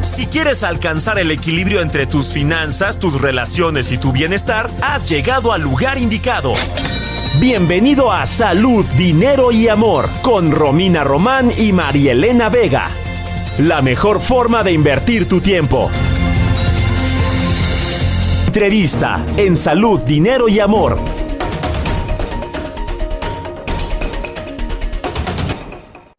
Si quieres alcanzar el equilibrio entre tus finanzas, tus relaciones y tu bienestar, has llegado al lugar indicado. Bienvenido a Salud, Dinero y Amor con Romina Román y Marielena Vega. La mejor forma de invertir tu tiempo. Entrevista en Salud, Dinero y Amor.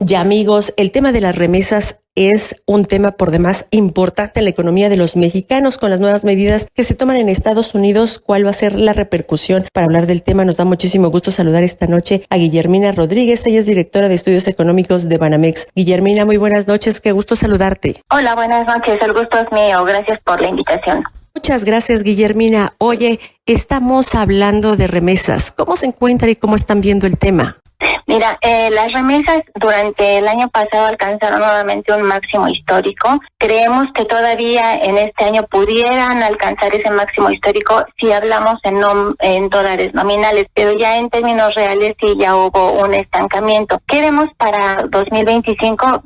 Ya amigos, el tema de las remesas es un tema por demás importante en la economía de los mexicanos. Con las nuevas medidas que se toman en Estados Unidos, ¿cuál va a ser la repercusión? Para hablar del tema nos da muchísimo gusto saludar esta noche a Guillermina Rodríguez. Ella es directora de Estudios Económicos de Banamex. Guillermina, muy buenas noches, qué gusto saludarte. Hola, buenas noches, el gusto es mío, gracias por la invitación. Muchas gracias, Guillermina. Oye, estamos hablando de remesas. ¿Cómo se encuentra y cómo están viendo el tema? Mira, las remesas durante el año pasado alcanzaron nuevamente un máximo histórico. Creemos que todavía en este año pudieran alcanzar ese máximo histórico si hablamos en dólares nominales, pero ya en términos reales sí ya hubo un estancamiento. Queremos para 2025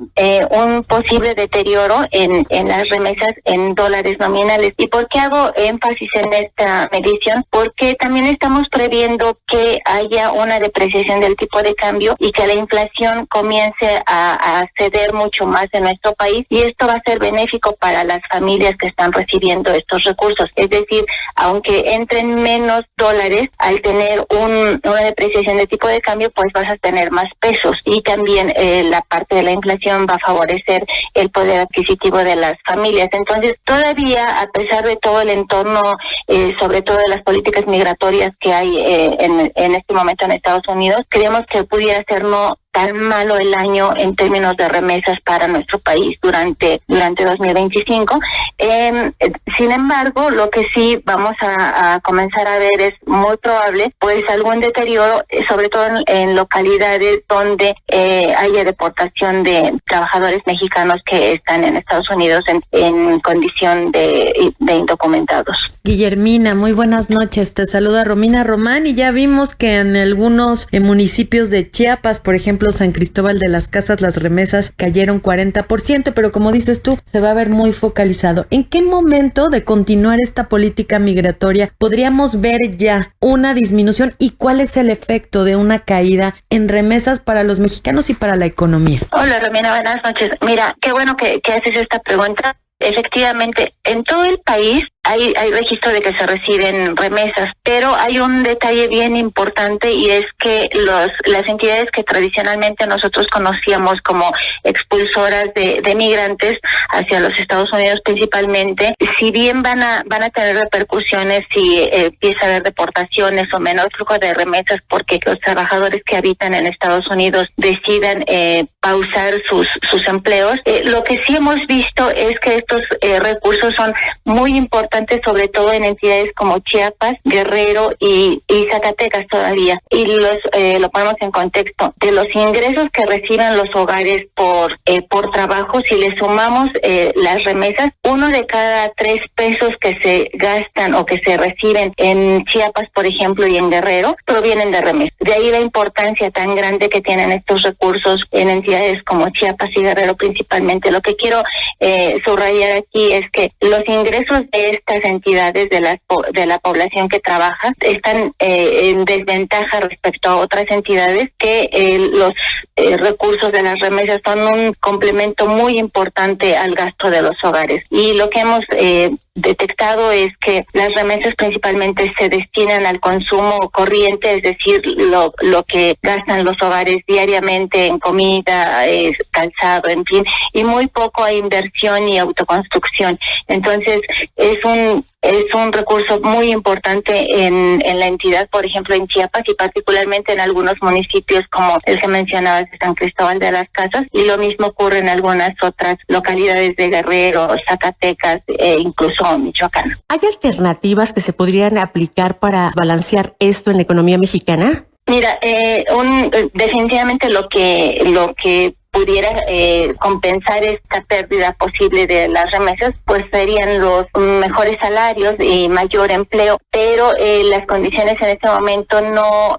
un posible deterioro en las remesas en dólares nominales. ¿Y por qué hago énfasis en esta medición? Porque también estamos previendo que haya una depreciación del tipo de cambio y que la inflación comience a ceder mucho más en nuestro país, y esto va a ser benéfico para las familias que están recibiendo estos recursos. Es decir, aunque entren menos dólares, al tener una depreciación de tipo de cambio, pues vas a tener más pesos, y también la parte de la inflación va a favorecer el poder adquisitivo de las familias. Entonces, todavía, a pesar de todo el entorno, sobre todo de las políticas migratorias que hay en este momento en Estados Unidos, creemos que pudiera ser no tan malo el año en términos de remesas para nuestro país durante 2025. Sin embargo, lo que sí vamos a comenzar a ver es muy probable pues algún deterioro, sobre todo en localidades donde haya deportación de trabajadores mexicanos que están en Estados Unidos en condición de indocumentados. Guillermina, muy buenas noches. Te saluda Romina Román, y ya vimos que en algunos municipios de Chiapas, por ejemplo San Cristóbal de las Casas, las remesas cayeron 40%, pero como dices tú, se va a ver muy focalizado. ¿En qué momento de continuar esta política migratoria podríamos ver ya una disminución, y cuál es el efecto de una caída en remesas para los mexicanos y para la economía? Hola Romina, buenas noches. Mira, qué bueno que haces esta pregunta. Efectivamente, en todo el país hay registro de que se reciben remesas, pero hay un detalle bien importante, y es que las entidades que tradicionalmente nosotros conocíamos como expulsoras de migrantes hacia los Estados Unidos principalmente, si bien van a tener repercusiones si empieza a haber deportaciones o menor flujo de remesas porque los trabajadores que habitan en Estados Unidos decidan pausar sus empleos, lo que sí hemos visto es que estos recursos son muy importantes, sobre todo en entidades como Chiapas, Guerrero y Zacatecas todavía. Y lo ponemos en contexto. De los ingresos que reciben los hogares por trabajo, si le sumamos las remesas, 1 de cada 3 pesos que se gastan o que se reciben en Chiapas, por ejemplo, y en Guerrero, provienen de remesas. De ahí la importancia tan grande que tienen estos recursos en entidades como Chiapas y Guerrero principalmente. Lo que quiero subrayar aquí es que los ingresos de estas entidades de la población que trabaja están en desventaja respecto a otras entidades que los recursos de las remesas son un complemento muy importante al gasto de los hogares. Y lo que hemos detectado es que las remesas principalmente se destinan al consumo corriente, es decir, lo que gastan los hogares diariamente en comida, calzado, en fin, y muy poco a inversión y autoconstrucción. Entonces, es un recurso muy importante en la entidad, por ejemplo, en Chiapas, y particularmente en algunos municipios como el que mencionabas de San Cristóbal de las Casas, y lo mismo ocurre en algunas otras localidades de Guerrero, Zacatecas e incluso Michoacán. ¿Hay alternativas que se podrían aplicar para balancear esto en la economía mexicana? Mira, definitivamente lo que pudiera compensar esta pérdida posible de las remesas, pues serían los mejores salarios y mayor empleo, pero las condiciones en este momento no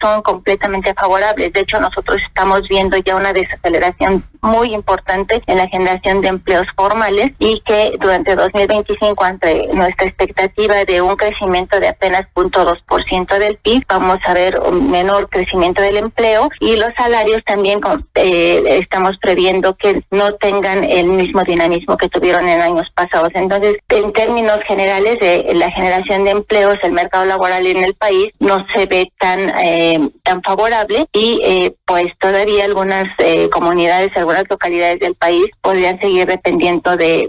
son completamente favorables. De hecho, nosotros estamos viendo ya una desaceleración muy importante en la generación de empleos formales, y que durante 2025, ante nuestra expectativa de un crecimiento de apenas 0.2% del PIB, vamos a ver un menor crecimiento del empleo, y los salarios también estamos previendo que no tengan el mismo dinamismo que tuvieron en años pasados. Entonces, en términos generales de la generación de empleos, el mercado laboral en el país no se ve tan favorable, y pues todavía algunas comunidades, algunas localidades del país podrían seguir dependiendo de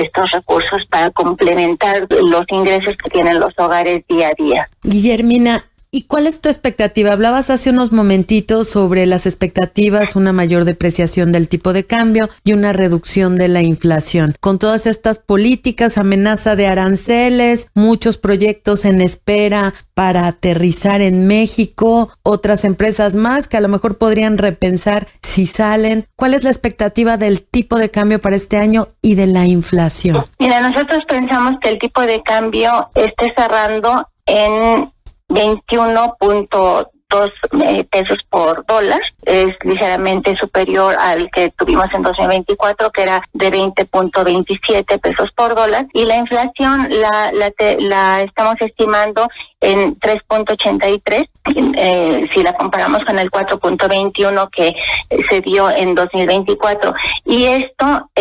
estos recursos para complementar los ingresos que tienen los hogares día a día. Guillermina, ¿y cuál es tu expectativa? Hablabas hace unos momentitos sobre las expectativas, una mayor depreciación del tipo de cambio y una reducción de la inflación. Con todas estas políticas, amenaza de aranceles, muchos proyectos en espera para aterrizar en México, otras empresas más que a lo mejor podrían repensar si salen. ¿Cuál es la expectativa del tipo de cambio para este año y de la inflación? Mira, nosotros pensamos que el tipo de cambio esté cerrando en 21.2 pesos por dólar. Es ligeramente superior al que tuvimos en 2024, que era de 20.27 pesos por dólar, y la inflación la estamos estimando en 3.83, si la comparamos con el 4.21 que se dio en 2024. Y esto,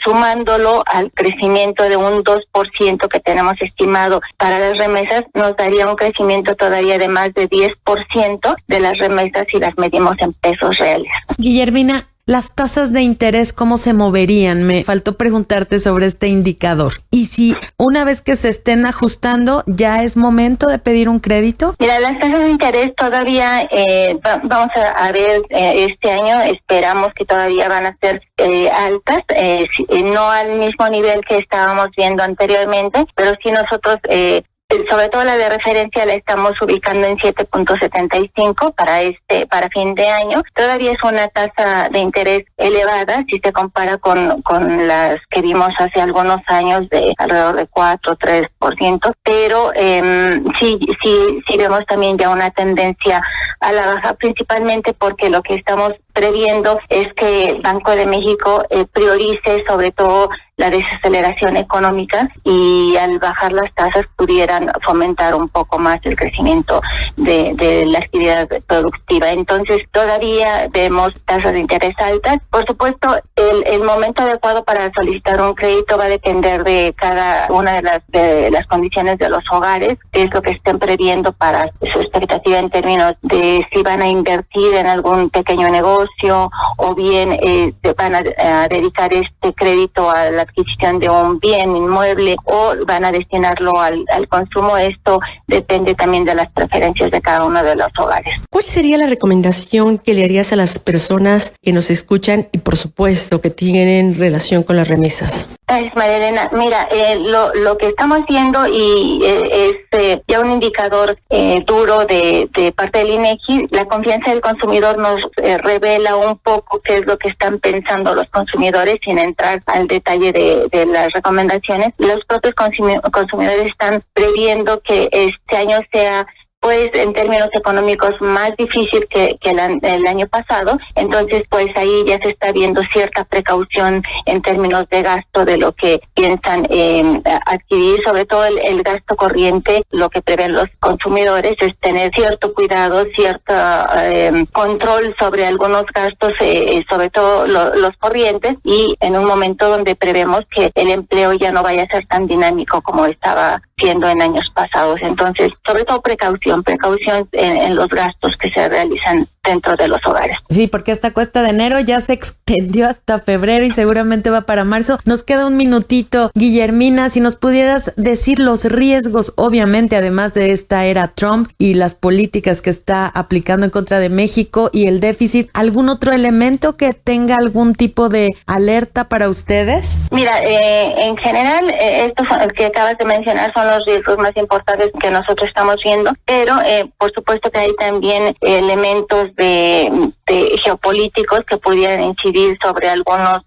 sumándolo al crecimiento de un 2% que tenemos estimado para las remesas, nos daría un crecimiento todavía de más de 10% de las remesas si las medimos en pesos reales. Guillermina, las tasas de interés, ¿cómo se moverían? Me faltó preguntarte sobre este indicador. Y si una vez que se estén ajustando, ¿ya es momento de pedir un crédito? Mira, las tasas de interés todavía vamos a ver este año, esperamos que todavía van a ser altas, no al mismo nivel que estábamos viendo anteriormente, pero sí nosotros sobre todo la de referencia la estamos ubicando en 7.75 para fin de año. Todavía es una tasa de interés elevada si se compara con las que vimos hace algunos años de alrededor de 4 o 3%, pero sí vemos también ya una tendencia a la baja, principalmente porque lo que estamos previendo es que Banco de México priorice sobre todo la desaceleración económica, y al bajar las tasas pudieran fomentar un poco más el crecimiento de la actividad productiva. Entonces todavía vemos tasas de interés altas. Por supuesto, el momento adecuado para solicitar un crédito va a depender de cada una de las condiciones de los hogares, qué es lo que estén previendo para su expectativa en términos de si van a invertir en algún pequeño negocio o bien van a dedicar este crédito a la adquisición de un bien inmueble o van a destinarlo al consumo. Esto depende también de las preferencias de cada uno de los hogares. ¿Cuál sería la recomendación que le harías a las personas que nos escuchan y por supuesto que tienen relación con las remesas? Gracias, María Elena. Mira, lo que estamos viendo y es ya un indicador duro de parte del INEGI, la confianza del consumidor nos revela un poco qué es lo que están pensando los consumidores, sin entrar al detalle de las recomendaciones. Los propios consumidores están previendo que este año sea, pues, en términos económicos más difícil que el año pasado. Entonces, pues ahí ya se está viendo cierta precaución en términos de gasto de lo que piensan adquirir, sobre todo el gasto corriente. Lo que prevén los consumidores es tener cierto cuidado, cierto control sobre algunos gastos, sobre todo los corrientes, y en un momento donde prevemos que el empleo ya no vaya a ser tan dinámico como estaba siendo en años pasados. Entonces, sobre todo precaución en los gastos que se realizan dentro de los hogares. Sí, porque esta cuesta de enero ya se extendió hasta febrero y seguramente va para marzo. Nos queda un minutito, Guillermina, si nos pudieras decir los riesgos, obviamente, además de esta era Trump y las políticas que está aplicando en contra de México y el déficit, ¿algún otro elemento que tenga algún tipo de alerta para ustedes? Mira, en general, estos que acabas de mencionar son los riesgos más importantes que nosotros estamos viendo, pero pero por supuesto que hay también elementos de geopolíticos que pudieran incidir sobre algunas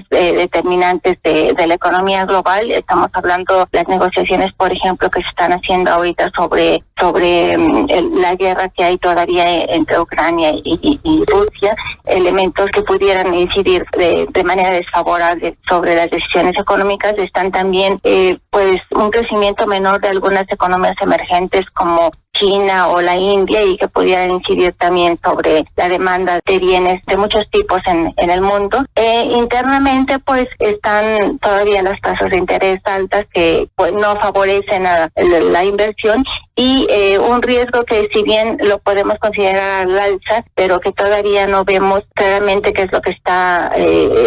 determinantes de la economía global. Estamos hablando de las negociaciones, por ejemplo, que se están haciendo ahorita sobre la guerra que hay todavía entre Ucrania y Rusia, elementos que pudieran incidir de manera desfavorable sobre las decisiones económicas. Están también pues un crecimiento menor de algunas economías emergentes como China o la India, y que pudieran incidir también sobre la demanda de bienes de muchos tipos en el mundo. Internamente pues están todavía las tasas de interés altas que pues no favorecen a la inversión, y un riesgo que si bien lo podemos considerar al alza, pero que todavía no vemos claramente qué es lo que está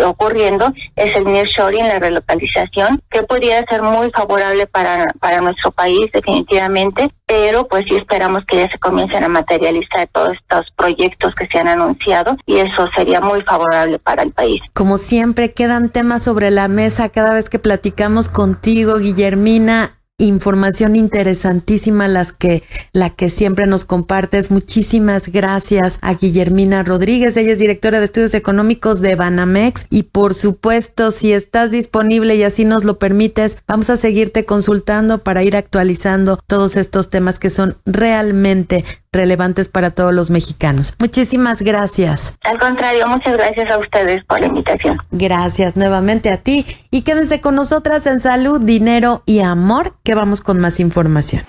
ocurriendo, es el nearshoring, la relocalización, que pudiera ser muy favorable para nuestro país definitivamente, pero pues sí esperamos que ya se comiencen a materializar todos estos proyectos que se han anunciado, y eso sería muy favorable para el país. Como siempre, quedan temas sobre la mesa cada vez que platicamos contigo, Guillermina. Información interesantísima la que siempre nos compartes. Muchísimas gracias a Guillermina Rodríguez. Ella es directora de Estudios Económicos de Banamex, y por supuesto, si estás disponible y así nos lo permites, vamos a seguirte consultando para ir actualizando todos estos temas que son realmente relevantes para todos los mexicanos. Muchísimas gracias. Al contrario, muchas gracias a ustedes por la invitación. Gracias nuevamente a ti, y quédense con nosotras en Salud, Dinero y Amor, que vamos con más información.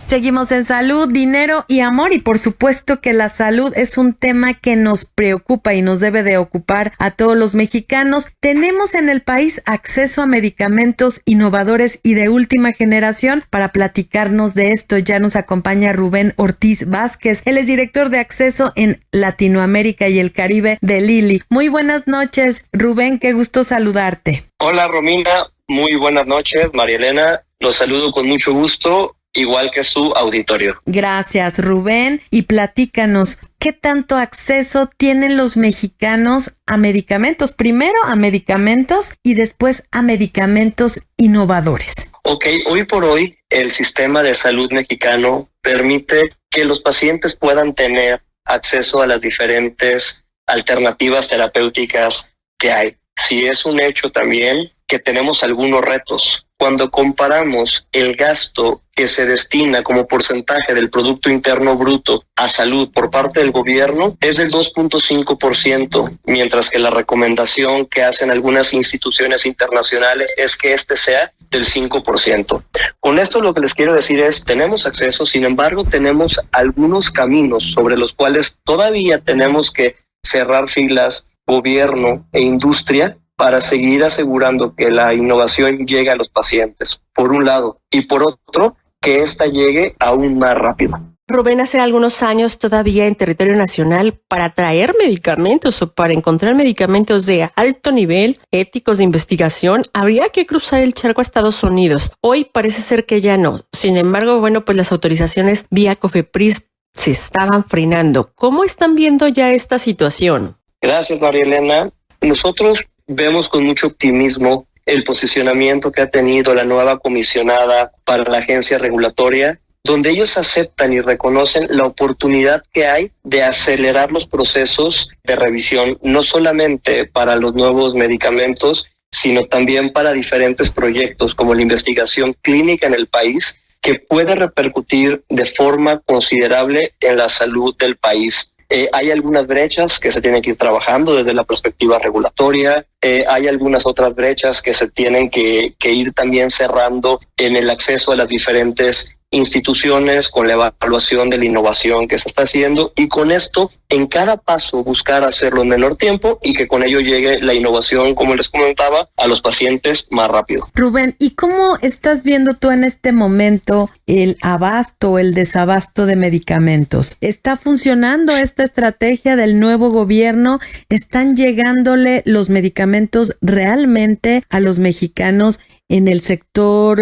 Seguimos en Salud, Dinero y Amor, y por supuesto que la salud es un tema que nos preocupa y nos debe de ocupar a todos los mexicanos. Tenemos en el país acceso a medicamentos innovadores y de última generación. Para platicarnos de esto ya nos acompaña Rubén Ortiz Vázquez. Él es director de acceso en Latinoamérica y el Caribe de Lilly. Muy buenas noches, Rubén, qué gusto saludarte. Hola, Romina, muy buenas noches. María Elena, los saludo con mucho gusto, igual que su auditorio. Gracias, Rubén. Y platícanos, ¿qué tanto acceso tienen los mexicanos a medicamentos? Primero a medicamentos y después a medicamentos innovadores. Ok, hoy por hoy el sistema de salud mexicano permite que los pacientes puedan tener acceso a las diferentes alternativas terapéuticas que hay. Sí es un hecho también que tenemos algunos retos. Cuando comparamos el gasto que se destina como porcentaje del Producto Interno Bruto a salud por parte del gobierno, es del 2.5%, mientras que la recomendación que hacen algunas instituciones internacionales es que este sea del 5%. Con esto lo que les quiero decir es, tenemos acceso, sin embargo tenemos algunos caminos sobre los cuales todavía tenemos que cerrar filas, gobierno e industria, para seguir asegurando que la innovación llegue a los pacientes, por un lado, y por otro, que ésta llegue aún más rápido. Rubén, hace algunos años todavía en territorio nacional, para traer medicamentos o para encontrar medicamentos de alto nivel, éticos de investigación, habría que cruzar el charco a Estados Unidos. Hoy parece ser que ya no. Sin embargo, pues las autorizaciones vía COFEPRIS se estaban frenando. ¿Cómo están viendo ya esta situación? Gracias, María Elena. Nosotros vemos con mucho optimismo el posicionamiento que ha tenido la nueva comisionada para la agencia regulatoria, donde ellos aceptan y reconocen la oportunidad que hay de acelerar los procesos de revisión, no solamente para los nuevos medicamentos, sino también para diferentes proyectos como la investigación clínica en el país, que puede repercutir de forma considerable en la salud del país. Hay algunas brechas que se tienen que ir trabajando desde la perspectiva regulatoria, hay algunas otras brechas que se tienen que ir también cerrando en el acceso a las diferentes instituciones, con la evaluación de la innovación que se está haciendo, y con esto en cada paso buscar hacerlo en menor tiempo y que con ello llegue la innovación, como les comentaba, a los pacientes más rápido. Rubén, ¿y cómo estás viendo tú en este momento el abasto, el desabasto de medicamentos? ¿Está funcionando esta estrategia del nuevo gobierno? ¿Están llegándole los medicamentos realmente a los mexicanos en el sector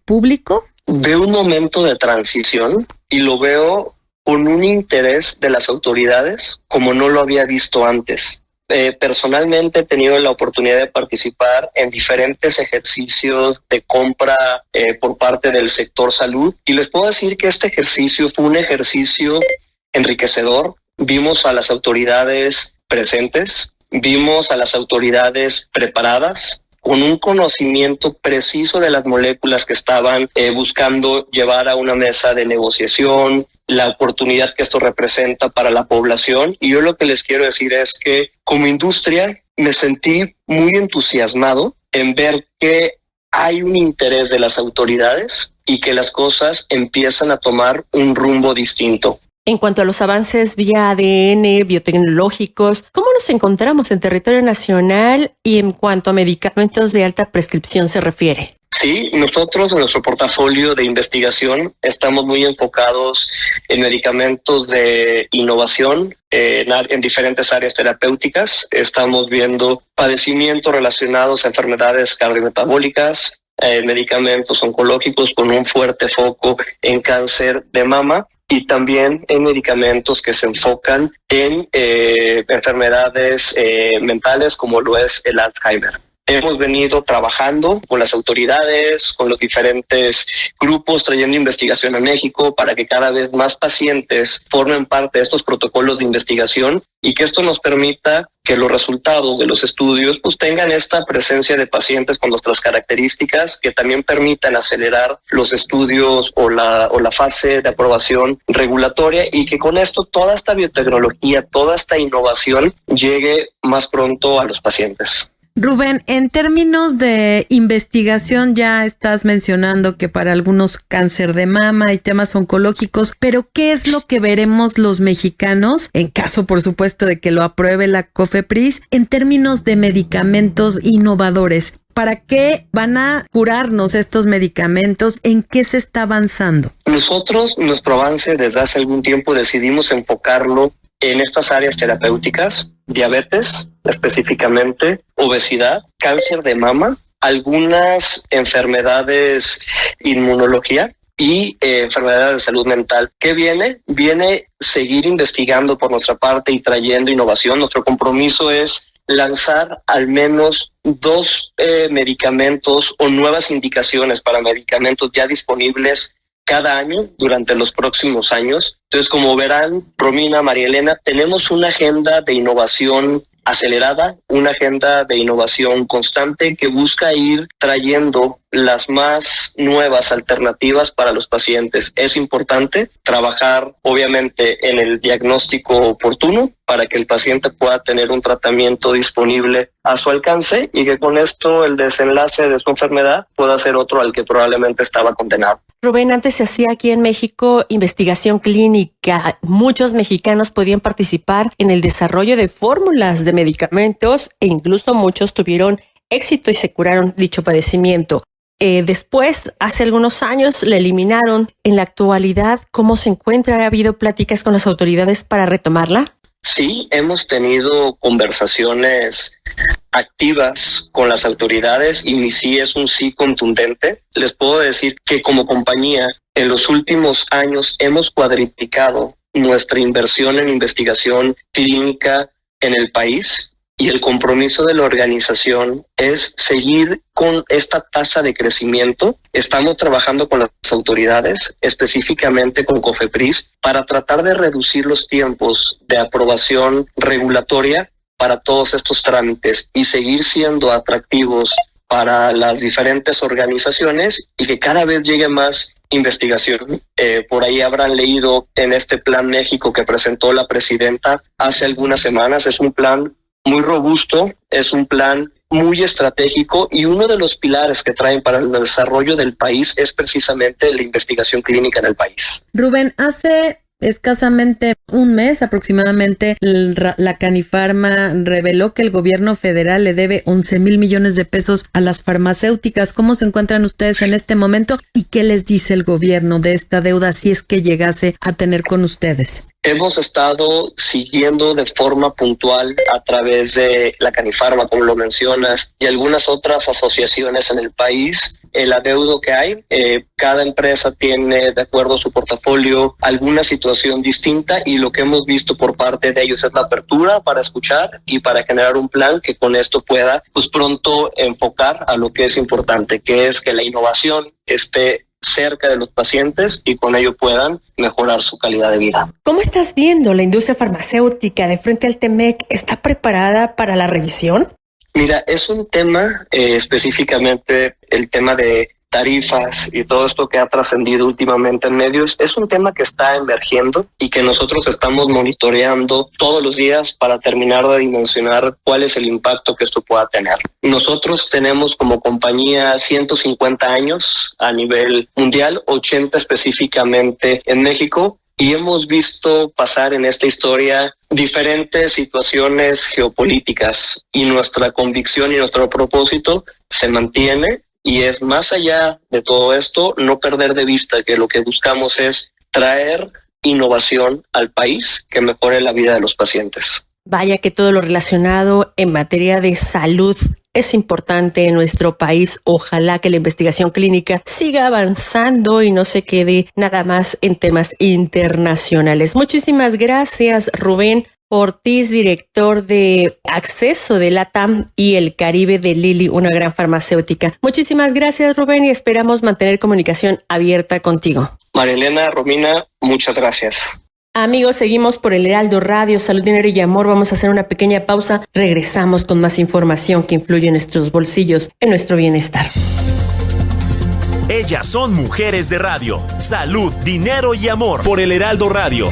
público? Veo un momento de transición y lo veo con un interés de las autoridades como no lo había visto antes. personalmente he tenido la oportunidad de participar en diferentes ejercicios de compra por parte del sector salud, y les puedo decir que este ejercicio fue un ejercicio enriquecedor. Vimos a las autoridades presentes, vimos a las autoridades preparadas, con un conocimiento preciso de las moléculas que estaban buscando llevar a una mesa de negociación, la oportunidad que esto representa para la población. Y yo lo que les quiero decir es que como industria me sentí muy entusiasmado en ver que hay un interés de las autoridades y que las cosas empiezan a tomar un rumbo distinto. En cuanto a los avances vía ADN, biotecnológicos, ¿cómo nos encontramos en territorio nacional y en cuanto a medicamentos de alta prescripción se refiere? Sí, nosotros en nuestro portafolio de investigación estamos muy enfocados en medicamentos de innovación en diferentes áreas terapéuticas. Estamos viendo padecimientos relacionados a enfermedades cardiometabólicas, medicamentos oncológicos con un fuerte foco en cáncer de mama, y también en medicamentos que se enfocan en enfermedades mentales como lo es el Alzheimer. Hemos venido trabajando con las autoridades, con los diferentes grupos, trayendo investigación a México para que cada vez más pacientes formen parte de estos protocolos de investigación y que esto nos permita que los resultados de los estudios pues tengan esta presencia de pacientes con nuestras características, que también permitan acelerar los estudios o la fase de aprobación regulatoria, y que con esto toda esta biotecnología, toda esta innovación llegue más pronto a los pacientes. Rubén, en términos de investigación ya estás mencionando que para algunos cáncer de mama y temas oncológicos, pero ¿qué es lo que veremos los mexicanos, en caso por supuesto de que lo apruebe la COFEPRIS, en términos de medicamentos innovadores? ¿Para qué van a curarnos estos medicamentos? ¿En qué se está avanzando? Nosotros, nuestro avance desde hace algún tiempo decidimos enfocarlo en estas áreas terapéuticas: diabetes, específicamente obesidad, cáncer de mama, algunas enfermedades inmunología y enfermedades de salud mental. ¿Qué viene? Viene seguir investigando por nuestra parte y trayendo innovación. Nuestro compromiso es lanzar al menos 2 medicamentos o nuevas indicaciones para medicamentos ya disponibles cada año durante los próximos años. Entonces, como verán, Romina, María Elena, tenemos una agenda de innovación acelerada, una agenda de innovación constante que busca ir trayendo las más nuevas alternativas para los pacientes. Es importante trabajar, obviamente, en el diagnóstico oportuno para que el paciente pueda tener un tratamiento disponible a su alcance y que con esto el desenlace de su enfermedad pueda ser otro al que probablemente estaba condenado. Rubén, antes se hacía aquí en México investigación clínica. Muchos mexicanos podían participar en el desarrollo de fórmulas de medicamentos e incluso muchos tuvieron éxito y se curaron dicho padecimiento. Después, hace algunos años, la eliminaron. En la actualidad, ¿cómo se encuentra? ¿Ha habido pláticas con las autoridades para retomarla? Sí, hemos tenido conversaciones activas con las autoridades y mi sí es un sí contundente. Les puedo decir que como compañía en los últimos años hemos cuadriplicado nuestra inversión en investigación clínica en el país, y el compromiso de la organización es seguir con esta tasa de crecimiento. Estamos trabajando con las autoridades, específicamente con COFEPRIS, para tratar de reducir los tiempos de aprobación regulatoria para todos estos trámites y seguir siendo atractivos para las diferentes organizaciones y que cada vez llegue más investigación. Por ahí habrán leído en este Plan México que presentó la presidenta hace algunas semanas. Es un plan muy robusto, es un plan muy estratégico y uno de los pilares que traen para el desarrollo del país es precisamente la investigación clínica en el país. Rubén, hace escasamente un mes aproximadamente, la Canifarma reveló que el gobierno federal le debe 11,000 millones de pesos a las farmacéuticas. ¿Cómo se encuentran ustedes en este momento y qué les dice el gobierno de esta deuda si es que llegase a tener con ustedes? Hemos estado siguiendo de forma puntual a través de la Canifarma, como lo mencionas, y algunas otras asociaciones en el país, el adeudo que hay. Cada empresa tiene, de acuerdo a su portafolio, alguna situación distinta, y lo que hemos visto por parte de ellos es la apertura para escuchar y para generar un plan que con esto pueda pues pronto enfocar a lo que es importante, que es que la innovación esté cerca de los pacientes y con ello puedan mejorar su calidad de vida. ¿Cómo estás viendo la industria farmacéutica de frente al TEMEC? ¿Está preparada para la revisión? Mira, es un tema, específicamente el tema de tarifas y todo esto que ha trascendido últimamente en medios, es un tema que está emergiendo y que nosotros estamos monitoreando todos los días para terminar de dimensionar cuál es el impacto que esto pueda tener. Nosotros tenemos como compañía 150 años a nivel mundial, 80 específicamente en México, y hemos visto pasar en esta historia diferentes situaciones geopolíticas, y nuestra convicción y nuestro propósito se mantiene. Y es, más allá de todo esto, no perder de vista que lo que buscamos es traer innovación al país que mejore la vida de los pacientes. Vaya que todo lo relacionado en materia de salud es importante en nuestro país. Ojalá que la investigación clínica siga avanzando y no se quede nada más en temas internacionales. Muchísimas gracias, Rubén Ortiz, director de acceso de LATAM y el Caribe de Lilly, una gran farmacéutica. Muchísimas gracias, Rubén, y esperamos mantener comunicación abierta contigo. María Elena, Romina, muchas gracias. Amigos, seguimos por el Heraldo Radio, Salud, Dinero y Amor. Vamos a hacer una pequeña pausa. Regresamos con más información que influye en nuestros bolsillos, en nuestro bienestar. Ellas son mujeres de radio. Salud, Dinero y Amor por el Heraldo Radio.